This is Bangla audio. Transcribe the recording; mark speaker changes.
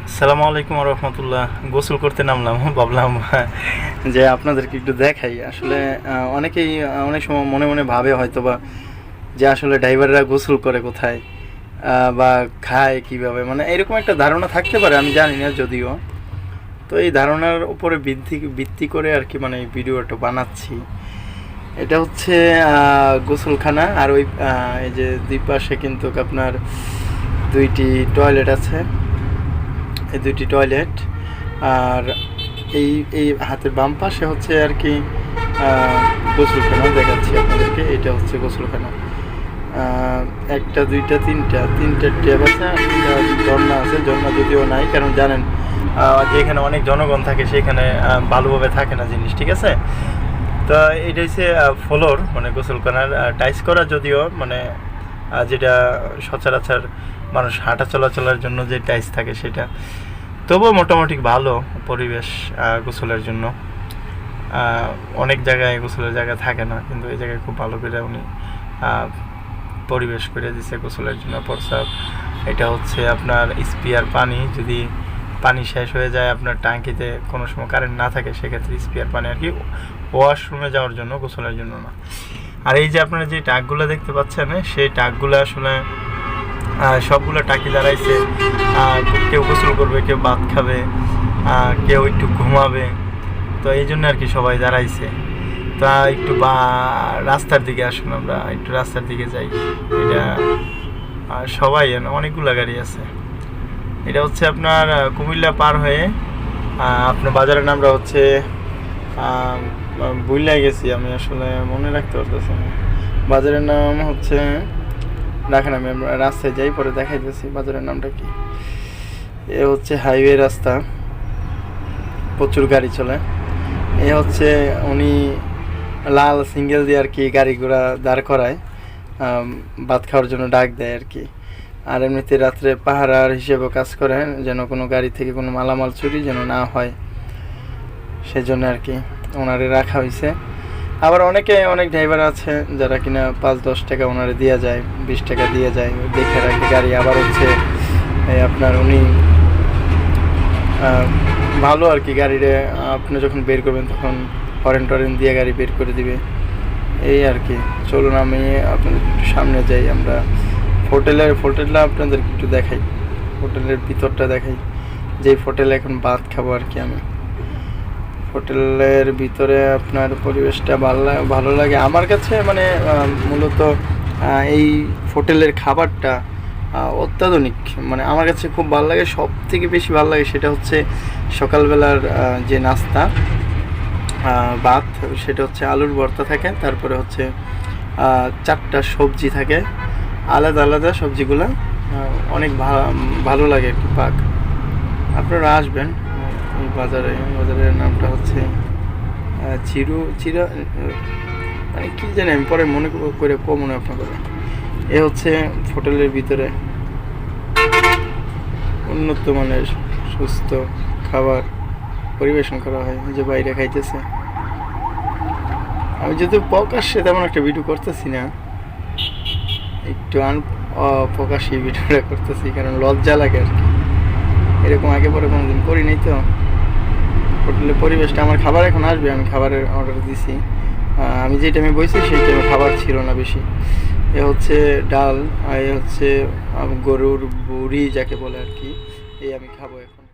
Speaker 1: আসসালামু আলাইকুম রহমতুল্লাহ। গোসল করতে নামলাম, ভাবলাম যে আপনাদেরকে একটু দেখাই। আসলে অনেকেই অনেক সময় মনে মনে ভাবে হয়তো বা যে আসলে ড্রাইভাররা গোসল করে কোথায় বা খায় কিভাবে, মানে এরকম একটা ধারণা থাকতে পারে, আমি জানি না যদিও। তো এই ধারণার উপরে ভিত্তি করে আর কি মানে এই ভিডিওটা বানাচ্ছি। এটা হচ্ছে গোসলখানা, আর ওই এই যে দুই পাশে কিন্তু আপনার দুইটি টয়লেট আছে, এই দুইটি টয়লেট। আর এই এই হাতের বাম পাশে হচ্ছে আর কি গোসলখানা দেখাচ্ছি আপনাদেরকে। এটা হচ্ছে গোসলখানা। একটা দুইটা তিনটা ট্যাপ আছে, আর তিনটা ঝর্ণা আছে। ঝর্ণা যদিও নাই, কারণ জানেন যেখানে অনেক জনগণ থাকে সেখানে ভালোভাবে থাকে না জিনিস, ঠিক আছে। তো এটা হচ্ছে ফ্লোর, মানে গোসলখানার টাইস করা, যদিও মানে যেটা সচরাচর মানুষ হাঁটা চলাচলের জন্য যে টাইস থাকে সেটা। তবুও মোটামুটি ভালো পরিবেশ গোসলের জন্য। অনেক জায়গায় গোসলের জায়গা থাকে না, কিন্তু এই জায়গায় খুব ভালো করে উনি পরিবেশ করে দিচ্ছে গোসলের জন্য। প্রস্রাব, এটা হচ্ছে আপনার স্পিয়ার পানি, যদি পানি শেষ হয়ে যায় আপনার ট্যাঙ্কিতে, কোনো সময় কারেন্ট না থাকে, সেক্ষেত্রে স্পিয়ার পানি আর কি ওয়াশরুমে যাওয়ার জন্য, গোসলের জন্য না। আর এই যে আপনারা যে টাকগুলো দেখতে পাচ্ছেন, সেই টাকগুলো আসলে সবগুলো টাকি দাঁড়াইছে। কেউ গোসল করবে, কেউ ভাত খাবে, কেউ একটু ঘুমাবে, তো এই জন্য আর কি সবাই দাঁড়াইছে। তা একটু রাস্তার দিকে আসুন, আমরা একটু রাস্তার দিকে যাই। এটা সবাই অনেকগুলো গাড়ি আছে। এটা হচ্ছে আপনার কুমিল্লা পার হয়ে আপনার বাজারের নামটা হচ্ছে ভুলে গেছি আমি, আসলে মনে রাখতে পারতেছি না। বাজারের নাম হচ্ছে, দেখেন আমি রাস্তায় যাই পরে দেখাইতেছি বাজারের নামটা কি। এ হচ্ছে হাইওয়ে রাস্তা, প্রচুর গাড়ি চলে। এ হচ্ছে উনি লাল সিঙ্গেল দিয়ে আর কি গাড়ি ঘোড়া দাঁড় করায়, ভাত খাওয়ার জন্য ডাক দেয় আর কি। আর এমনিতে রাত্রে পাহারার হিসেবেও কাজ করে, যেন কোনো গাড়ি থেকে কোনো মালামাল চুরি যেন না হয়, সেজন্য আর কি ওনারে রাখা হয়েছে। আবার অনেক ড্রাইভার আছে যারা কিনা 5-10 টাকা ওনারে দেওয়া যায়, 20 টাকা দিয়ে যায়, দেখে রাখে গাড়ি। আবার হচ্ছে আপনার উনি ভালো আর কি, গাড়িরে আপনি যখন বের করবেন তখন হরেন দিয়ে গাড়ি বের করে দিবে, এই আর কি। চলুন আমি আপনাদের একটু সামনে যাই, আমরা হোটেলটা আপনাদেরকে একটু দেখাই, হোটেলের ভিতরটা দেখাই, যেই হোটেলে এখন ভাত খাবো আর কি আমি। হোটেলের ভিতরে আপনার পরিবেশটা ভালো লাগে আমার কাছে, মানে মূলত এই হোটেলের খাবারটা অত্যাধুনিক, মানে আমার কাছে খুব ভালো লাগে। সব থেকে বেশি ভালো লাগে সেটা হচ্ছে সকালবেলার যে নাস্তা ভাত, সেটা হচ্ছে আলুর ভর্তা থাকে, তারপরে হচ্ছে 4টা সবজি থাকে, আলাদা আলাদা সবজিগুলো অনেক ভালো লাগে আর কি পাক। আপনারা আসবেন এই বাজারের নামটা হচ্ছে চিরা, মানে কী জানি আমি পরে মনে করে মনে আপনাদের। এ হচ্ছে হোটেলের ভিতরে উন্নত মানের সুস্থ খাবার পরিবেশন করা হয়, যে বাইরে খাইতেছে। আমি যেহেতু প্রকাশ্যে তেমন একটা ভিডিও করতেছি না, একটু প্রকাশ্যে ভিডিওটা করতেছি, কারণ লজ্জা লাগে আর কি, এরকম আগে পরে কোনোদিন করি নাই। তো হোটেলের পরিবেশটা, আমার খাবার এখন আসবে, আমি খাবারের অর্ডার দিছি। আমি যে টাইমে বসছি সেই টাইমে খাবার ছিল না বেশি। এ হচ্ছে ডাল, আর এ হচ্ছে গরুর বুড়ি যাকে বলে আর কি, এই আমি খাবো এখন।